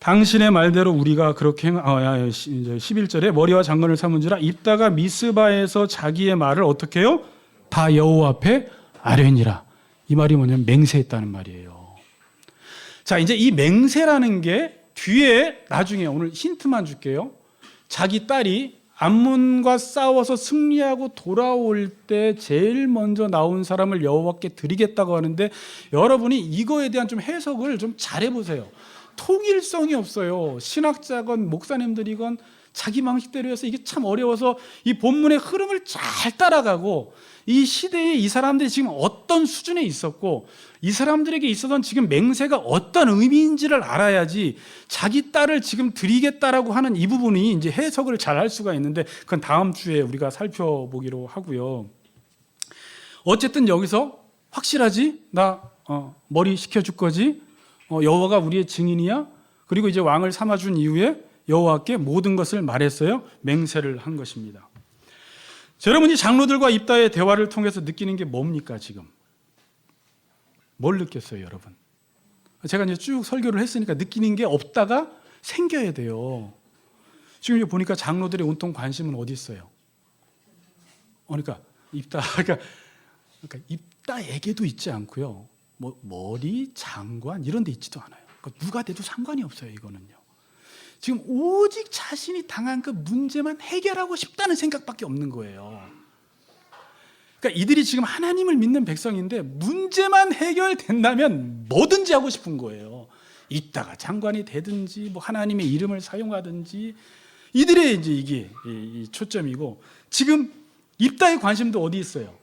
당신의 말대로 우리가 그렇게 11절에 머리와 장관을 삼은지라 입다가 미스바에서 자기의 말을 어떻게 해요? 다 여호와 앞에 아뢰니라. 이 말이 뭐냐면 맹세했다는 말이에요. 자, 이제 이 맹세라는 게 뒤에 나중에 오늘 힌트만 줄게요. 자기 딸이 암몬과 싸워서 승리하고 돌아올 때 제일 먼저 나온 사람을 여호와께 드리겠다고 하는데 여러분이 이거에 대한 좀 해석을 좀 잘해보세요. 통일성이 없어요. 신학자건 목사님들이건 자기 방식대로 해서 이게 참 어려워서 이 본문의 흐름을 잘 따라가고 이 시대에 이 사람들이 지금 어떤 수준에 있었고 이 사람들에게 있어서는 지금 맹세가 어떤 의미인지를 알아야지 자기 딸을 지금 드리겠다라고 하는 이 부분이 이제 해석을 잘 할 수가 있는데 그건 다음 주에 우리가 살펴보기로 하고요. 어쨌든 여기서 확실하지? 나 머리 식혀줄 거지? 여호와가 우리의 증인이야? 그리고 이제 왕을 삼아준 이후에 여호와께 모든 것을 말했어요. 맹세를 한 것입니다. 자, 여러분이 장로들과 입다의 대화를 통해서 느끼는 게 뭡니까 지금? 뭘 느꼈어요 여러분? 제가 이제 쭉 설교를 했으니까 느끼는 게 없다가 생겨야 돼요. 지금 보니까 장로들의 온통 관심은 어디 있어요? 그러니까 입다에게도 있지 않고요. 머리, 장관 이런 데 있지도 않아요. 그러니까 누가 돼도 상관이 없어요 이거는요. 지금 오직 자신이 당한 그 문제만 해결하고 싶다는 생각밖에 없는 거예요. 그러니까 이들이 지금 하나님을 믿는 백성인데 문제만 해결된다면 뭐든지 하고 싶은 거예요. 이따가 장관이 되든지 하나님의 이름을 사용하든지 이들의 이제 이게 이 초점이고, 지금 입다의 관심도 어디 있어요?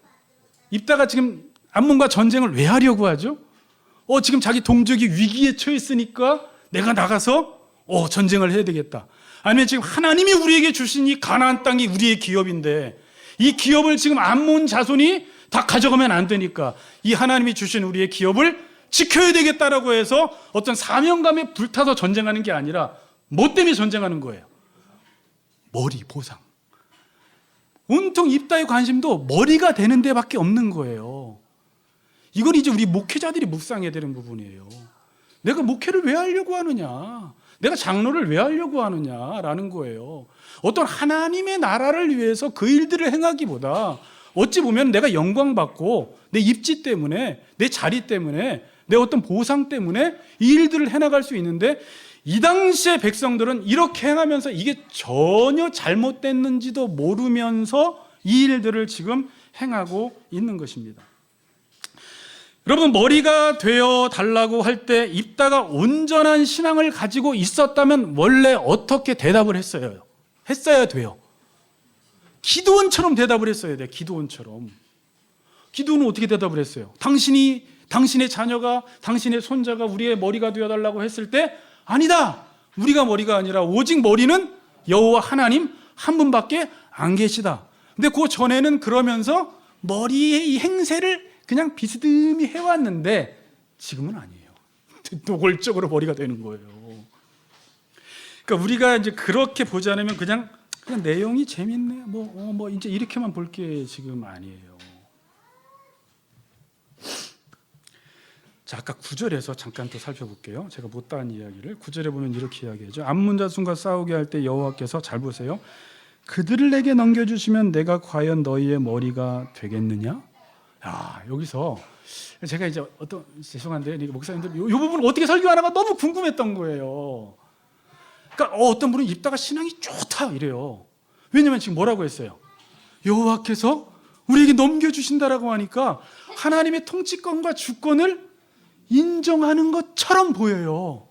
입다가 지금 암몬과 전쟁을 왜 하려고 하죠? 지금 자기 동족이 위기에 처했으니까 내가 나가서 전쟁을 해야 되겠다. 아니면 지금 하나님이 우리에게 주신 이 가나안 땅이 우리의 기업인데 이 기업을 지금 암몬 자손이 다 가져가면 안 되니까 이 하나님이 주신 우리의 기업을 지켜야 되겠다라고 해서 어떤 사명감에 불타서 전쟁하는 게 아니라 뭐 때문에 전쟁하는 거예요? 머리, 보상. 온통 입다의 관심도 머리가 되는 데밖에 없는 거예요. 이건 이제 우리 목회자들이 묵상해야 되는 부분이에요. 내가 목회를 왜 하려고 하느냐? 내가 장로를 왜 하려고 하느냐라는 거예요. 어떤 하나님의 나라를 위해서 그 일들을 행하기보다 어찌 보면 내가 영광받고 내 입지 때문에, 내 자리 때문에, 내 어떤 보상 때문에 이 일들을 해나갈 수 있는데, 이 당시의 백성들은 이렇게 행하면서 이게 전혀 잘못됐는지도 모르면서 이 일들을 지금 행하고 있는 것입니다. 여러분, 머리가 되어 달라고 할 때 입다가 온전한 신앙을 가지고 있었다면 원래 어떻게 대답을 했어야 돼요. 기드온처럼 대답을 했어야 돼요. 기드온처럼. 기드온은 어떻게 대답을 했어요? 당신의 자녀가, 당신의 손자가 우리의 머리가 되어달라고 했을 때, 아니다, 우리가 머리가 아니라 오직 머리는 여호와 하나님 한 분밖에 안 계시다. 근데 그 전에는 그러면서 머리의 이 행세를 그냥 비스듬히 해왔는데 지금은 아니에요. 노골적으로 머리가 되는 거예요. 그러니까 우리가 이제 그렇게 보지 않으면 그냥 내용이 재밌네, 뭐 이제 이렇게만 볼 게 지금 아니에요. 자, 아까 9절에서 잠깐 또 살펴볼게요. 제가 못다한 이야기를 9절에 보면 이렇게 이야기하죠. 암몬 자손과 싸우게 할 때 여호와께서, 잘 보세요, 그들을 내게 넘겨주시면 내가 과연 너희의 머리가 되겠느냐? 여기서 제가 이제 죄송한데 목사님들 이 부분을 어떻게 설교하나가 너무 궁금했던 거예요. 그러니까 어떤 분은 입다가 신앙이 좋다 이래요. 왜냐면 지금 뭐라고 했어요? 여호와께서 우리에게 넘겨주신다라고 하니까 하나님의 통치권과 주권을 인정하는 것처럼 보여요.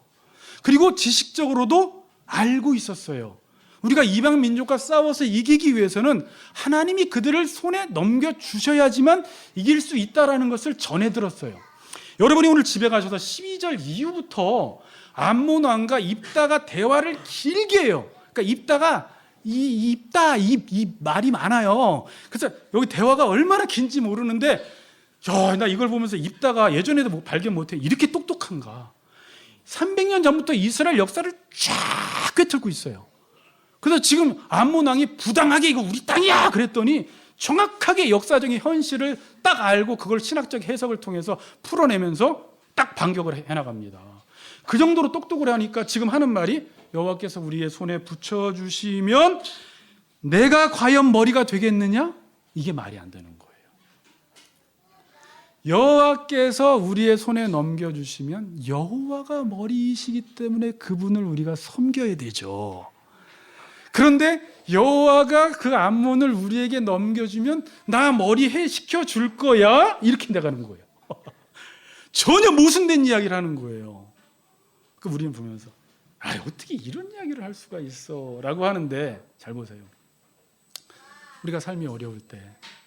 그리고 지식적으로도 알고 있었어요. 우리가 이방 민족과 싸워서 이기기 위해서는 하나님이 그들을 손에 넘겨주셔야지만 이길 수 있다는 것을 전해 들었어요. 여러분이 오늘 집에 가셔서 12절 이후부터 암몬 왕과 입다가 대화를 길게 해요. 그러니까 입다가 이 말이 많아요. 그래서 여기 대화가 얼마나 긴지 모르는데, 나 이걸 보면서 입다가 예전에도 발견 못해, 이렇게 똑똑한가. 300년 전부터 이스라엘 역사를 쫙 꿰뚫고 있어요. 그래서 지금 암몬 왕이 부당하게 이거 우리 땅이야 그랬더니 정확하게 역사적인 현실을 딱 알고 그걸 신학적 해석을 통해서 풀어내면서 딱 반격을 해나갑니다. 그 정도로 똑똑을 하니까 지금 하는 말이, 여호와께서 우리의 손에 붙여주시면 내가 과연 머리가 되겠느냐? 이게 말이 안 되는 거예요. 여호와께서 우리의 손에 넘겨주시면 여호와가 머리이시기 때문에 그분을 우리가 섬겨야 되죠. 그런데 여호와가 그 암몬을 우리에게 넘겨주면 나 머리 시켜줄 거야? 이렇게 나가는 거예요. 전혀 모순된 이야기를 하는 거예요. 그 우리는 보면서 어떻게 이런 이야기를 할 수가 있어 라고 하는데, 잘 보세요. 우리가 삶이 어려울 때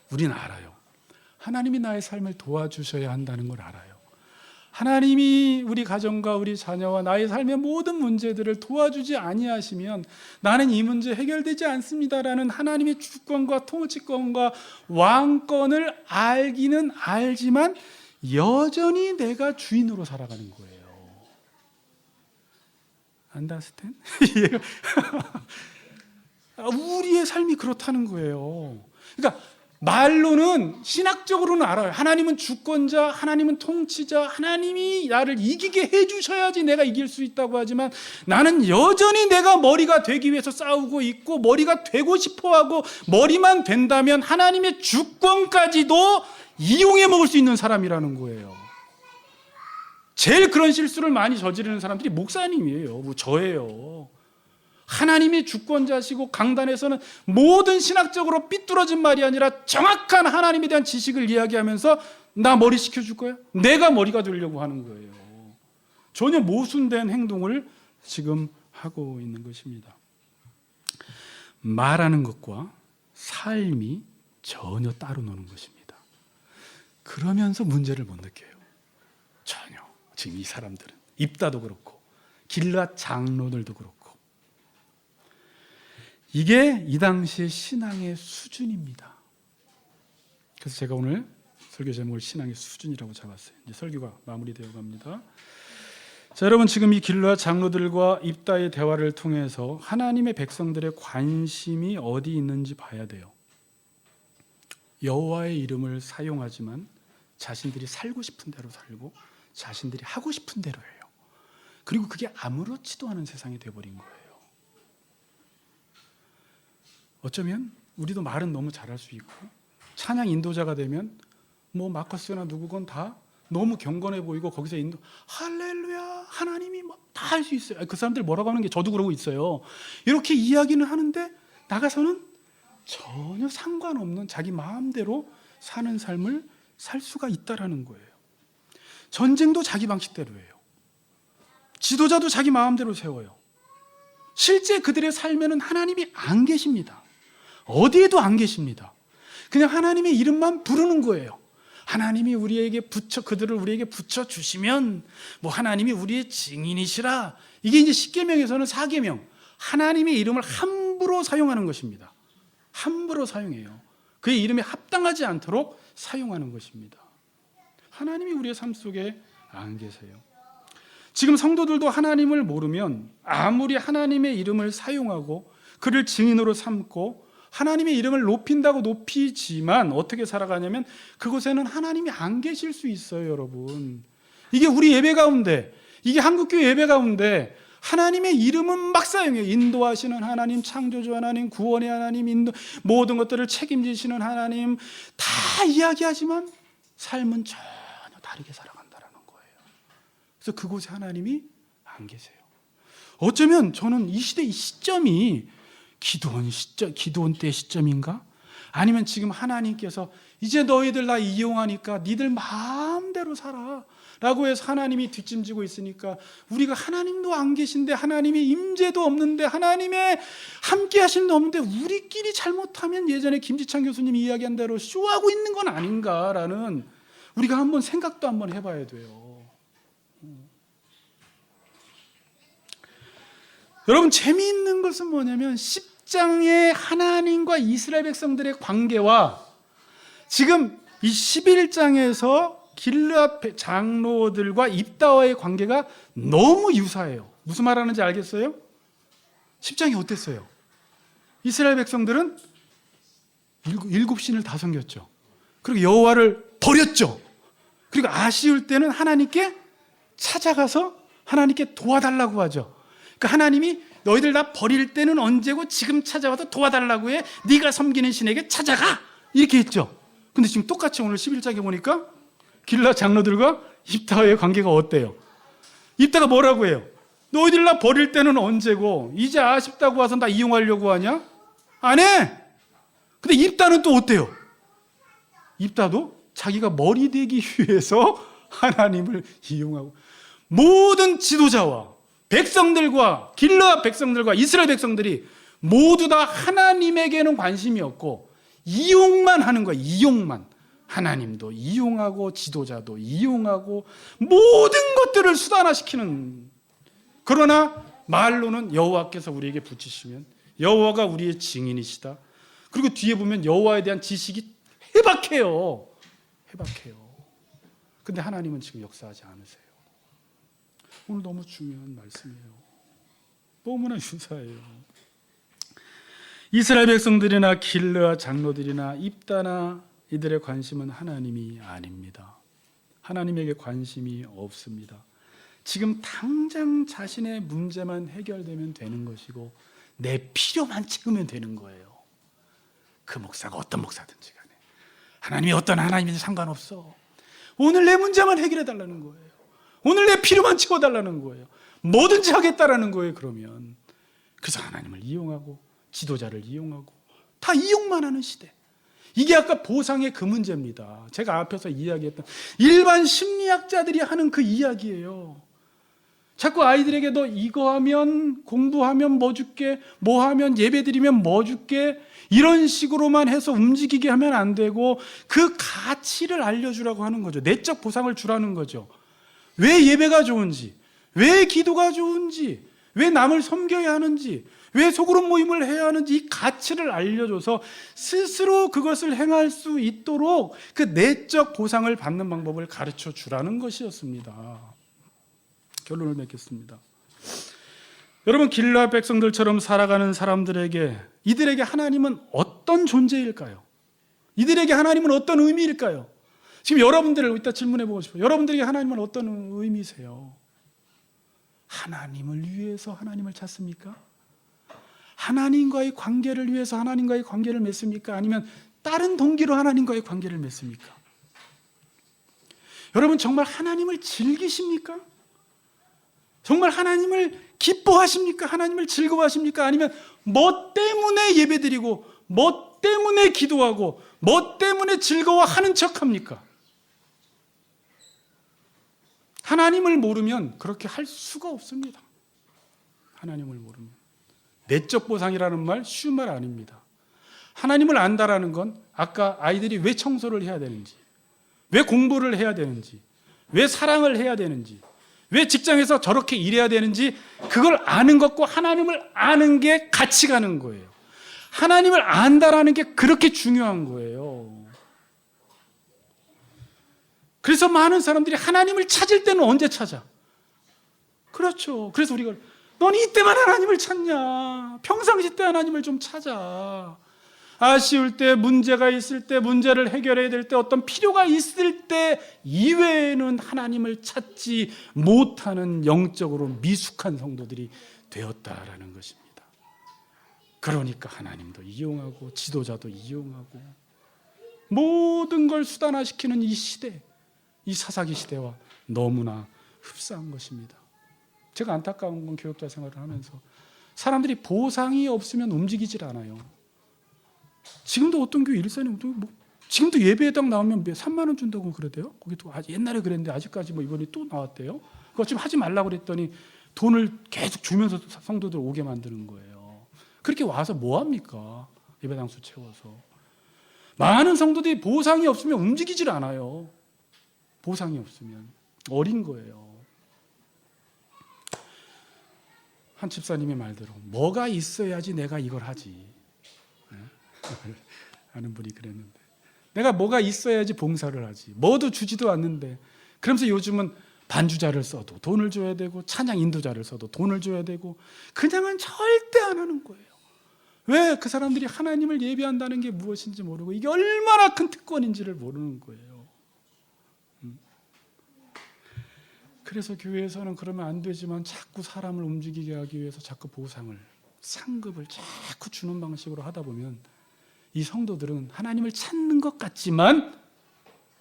우리는 알아요. 하나님이 나의 삶을 도와주셔야 한다는 걸 알아요. 하나님이 우리 가정과 우리 자녀와 나의 삶의 모든 문제들을 도와주지 아니하시면 나는 이 문제 해결되지 않습니다라는 하나님의 주권과 통치권과 왕권을 알기는 알지만 여전히 내가 주인으로 살아가는 거예요. Understand? 우리의 삶이 그렇다는 거예요. 그러니까 말로는, 신학적으로는 알아요. 하나님은 주권자, 하나님은 통치자, 하나님이 나를 이기게 해주셔야지 내가 이길 수 있다고 하지만 나는 여전히 내가 머리가 되기 위해서 싸우고 있고 머리가 되고 싶어하고 머리만 된다면 하나님의 주권까지도 이용해 먹을 수 있는 사람이라는 거예요. 제일 그런 실수를 많이 저지르는 사람들이 목사님이에요. 저예요. 하나님이 주권자시고 강단에서는 모든 신학적으로 삐뚤어진 말이 아니라 정확한 하나님에 대한 지식을 이야기하면서 나 머리 시켜줄 거야? 내가 머리가 되려고 하는 거예요. 전혀 모순된 행동을 지금 하고 있는 것입니다. 말하는 것과 삶이 전혀 따로 노는 것입니다. 그러면서 문제를 못 느껴요. 전혀. 지금 이 사람들은 입다도 그렇고 길앗 장로들도 그렇고 이게 이 당시의 신앙의 수준입니다. 그래서 제가 오늘 설교 제목을 신앙의 수준이라고 잡았어요. 이제 설교가 마무리되어 갑니다. 자, 여러분 지금 이 길앗 장로들과 입다의 대화를 통해서 하나님의 백성들의 관심이 어디 있는지 봐야 돼요. 여호와의 이름을 사용하지만 자신들이 살고 싶은 대로 살고 자신들이 하고 싶은 대로 해요. 그리고 그게 아무렇지도 않은 세상이 되어버린 거예요. 어쩌면 우리도 말은 너무 잘할 수 있고 찬양 인도자가 되면 뭐 마커스나 누구건 다 너무 경건해 보이고 거기서 인도 할렐루야 하나님이 뭐 다 할 수 있어요. 그 사람들 뭐라고 하는 게 저도 그러고 있어요. 이렇게 이야기는 하는데 나가서는 전혀 상관없는 자기 마음대로 사는 삶을 살 수가 있다라는 거예요. 전쟁도 자기 방식대로 해요. 지도자도 자기 마음대로 세워요. 실제 그들의 삶에는 하나님이 안 계십니다. 어디에도 안 계십니다. 그냥 하나님의 이름만 부르는 거예요. 하나님이 우리에게 그들을 우리에게 붙여 주시면 뭐 하나님이 우리의 증인이시라. 이게 이제 십계명에서는 4계명. 하나님의 이름을 함부로 사용하는 것입니다. 함부로 사용해요. 그의 이름에 합당하지 않도록 사용하는 것입니다. 하나님이 우리의 삶 속에 안 계세요. 지금 성도들도 하나님을 모르면 아무리 하나님의 이름을 사용하고 그를 증인으로 삼고 하나님의 이름을 높인다고 높이지만 어떻게 살아가냐면 그곳에는 하나님이 안 계실 수 있어요, 여러분. 이게 우리 예배 가운데, 이게 한국교회 예배 가운데 하나님의 이름은 막 사용해요. 인도하시는 하나님, 창조주 하나님, 구원의 하나님, 모든 것들을 책임지시는 하나님 다 이야기하지만 삶은 전혀 다르게 살아간다는 거예요. 그래서 그곳에 하나님이 안 계세요. 어쩌면 저는 이 시대 이 시점이 기도원 때 시점인가? 아니면 지금 하나님께서 이제 너희들 나 이용하니까 니들 마음대로 살아 라고 해서 하나님이 뒷짐지고 있으니까 우리가 하나님도 안 계신데 하나님의 임재도 없는데 하나님의 함께 하심도 없는데 우리끼리 잘못하면 예전에 김지창 교수님이 이야기한 대로 쇼하고 있는 건 아닌가라는 우리가 한번 생각도 한번 해봐야 돼요. 여러분 재미있는 것은 뭐냐면 10장의 하나님과 이스라엘 백성들의 관계와 지금 이 11장에서 길앗 장로들과 입다와의 관계가 너무 유사해요. 무슨 말하는지 알겠어요? 10장이 어땠어요? 이스라엘 백성들은 일곱 신을 다 섬겼죠. 그리고 여호와를 버렸죠. 그리고 아쉬울 때는 하나님께 찾아가서 하나님께 도와달라고 하죠. 그러니까 하나님이 너희들 다 버릴 때는 언제고 지금 찾아와서 도와달라고 해. 네가 섬기는 신에게 찾아가. 이렇게 했죠. 근데 지금 똑같이 오늘 11장에 보니까 길앗 장로들과 입다와의 관계가 어때요? 입다가 뭐라고 해요? 너희들 나 버릴 때는 언제고 이제 아쉽다고 와서 나 이용하려고 하냐? 안 해. 근데 입다는 또 어때요? 입다도 자기가 머리 되기 위해서 하나님을 이용하고 모든 지도자와 백성들과 길앗 백성들과 이스라엘 백성들이 모두 다 하나님에게는 관심이 없고 이용만 하는 거야. 이용만. 하나님도 이용하고 지도자도 이용하고 모든 것들을 수단화시키는. 그러나 말로는 여호와께서 우리에게 붙이시면 여호와가 우리의 증인이시다. 그리고 뒤에 보면 여호와에 대한 지식이 해박해요. 해박해요. 근데 하나님은 지금 역사하지 않으세요. 오늘 너무 중요한 말씀이에요. 너무나 유사해요. 이스라엘 백성들이나 길앗 장로들이나 입다나 이들의 관심은 하나님이 아닙니다. 하나님에게 관심이 없습니다. 지금 당장 자신의 문제만 해결되면 되는 것이고 내 필요만 채우면 되는 거예요. 그 목사가 어떤 목사든지 간에 하나님이 어떤 하나님인지 상관없어. 오늘 내 문제만 해결해 달라는 거예요. 오늘 내 필요만 채워달라는 거예요. 뭐든지 하겠다라는 거예요. 그러면 그래서 하나님을 이용하고 지도자를 이용하고 다 이용만 하는 시대. 이게 아까 보상의 그 문제입니다. 제가 앞에서 이야기했던 일반 심리학자들이 하는 그 이야기예요. 자꾸 아이들에게 너 이거 하면 공부하면 뭐 줄게, 뭐 하면 예배 드리면 뭐 줄게, 이런 식으로만 해서 움직이게 하면 안 되고 그 가치를 알려주라고 하는 거죠. 내적 보상을 주라는 거죠. 왜 예배가 좋은지, 왜 기도가 좋은지, 왜 남을 섬겨야 하는지, 왜 소그룹 모임을 해야 하는지 이 가치를 알려줘서 스스로 그것을 행할 수 있도록 그 내적 보상을 받는 방법을 가르쳐 주라는 것이었습니다. 결론을 맺겠습니다. 여러분, 길르앗 백성들처럼 살아가는 사람들에게 이들에게 하나님은 어떤 존재일까요? 이들에게 하나님은 어떤 의미일까요? 지금 여러분들을 이따 질문해 보고 싶어요. 여러분들에게 하나님은 어떤 의미세요? 하나님을 위해서 하나님을 찾습니까? 하나님과의 관계를 위해서 하나님과의 관계를 맺습니까? 아니면 다른 동기로 하나님과의 관계를 맺습니까? 여러분, 정말 하나님을 즐기십니까? 정말 하나님을 기뻐하십니까? 하나님을 즐거워하십니까? 아니면 뭐 때문에 예배드리고 뭐 때문에 기도하고 뭐 때문에 즐거워하는 척합니까? 하나님을 모르면 그렇게 할 수가 없습니다. 하나님을 모르면. 내적 보상이라는 말 쉬운 말 아닙니다. 하나님을 안다라는 건 아까 아이들이 왜 청소를 해야 되는지, 왜 공부를 해야 되는지, 왜 사랑을 해야 되는지, 왜 직장에서 저렇게 일해야 되는지 그걸 아는 것과 하나님을 아는 게 같이 가는 거예요. 하나님을 안다라는 게 그렇게 중요한 거예요. 그래서 많은 사람들이 하나님을 찾을 때는 언제 찾아? 그렇죠. 그래서 우리가 넌 이때만 하나님을 찾냐? 평상시 때 하나님을 좀 찾아. 아쉬울 때, 문제가 있을 때, 문제를 해결해야 될 때, 어떤 필요가 있을 때 이외에는 하나님을 찾지 못하는 영적으로 미숙한 성도들이 되었다라는 것입니다. 그러니까 하나님도 이용하고 지도자도 이용하고 모든 걸 수단화시키는 이 시대, 이 사사기 시대와 너무나 흡사한 것입니다. 제가 안타까운 건 교육자 생활을 하면서 사람들이 보상이 없으면 움직이질 않아요. 지금도 어떤 교회 일산에 뭐 지금도 예배당 나오면 3만 원 준다고 그러대요. 거기도 옛날에 그랬는데 아직까지 뭐 이번에 또 나왔대요. 그거 지금 하지 말라고 그랬더니 돈을 계속 주면서 성도들 오게 만드는 거예요. 그렇게 와서 뭐 합니까? 예배당 수 채워서. 많은 성도들이 보상이 없으면 움직이질 않아요. 보상이 없으면 어린 거예요. 한 집사님의 말대로 뭐가 있어야지 내가 이걸 하지. 아는 분이 그랬는데 내가 뭐가 있어야지 봉사를 하지. 뭐도 주지도 않는데. 그러면서 요즘은 반주자를 써도 돈을 줘야 되고 찬양 인도자를 써도 돈을 줘야 되고 그냥은 절대 안 하는 거예요. 왜? 그 사람들이 하나님을 예배한다는 게 무엇인지 모르고 이게 얼마나 큰 특권인지를 모르는 거예요. 그래서 교회에서는 그러면 안 되지만 자꾸 사람을 움직이게 하기 위해서 자꾸 보상을, 상급을 자꾸 주는 방식으로 하다 보면 이 성도들은 하나님을 찾는 것 같지만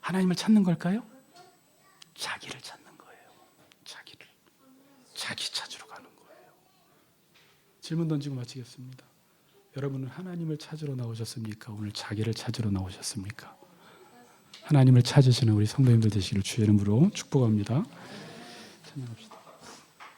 하나님을 찾는 걸까요? 자기를 찾는 거예요. 자기 찾으러 가는 거예요. 질문 던지고 마치겠습니다. 여러분은 하나님을 찾으러 나오셨습니까? 오늘 자기를 찾으러 나오셨습니까? 하나님을 찾으시는 우리 성도님들 되시기를 주의 이름으로 축복합니다. 찬양합시다.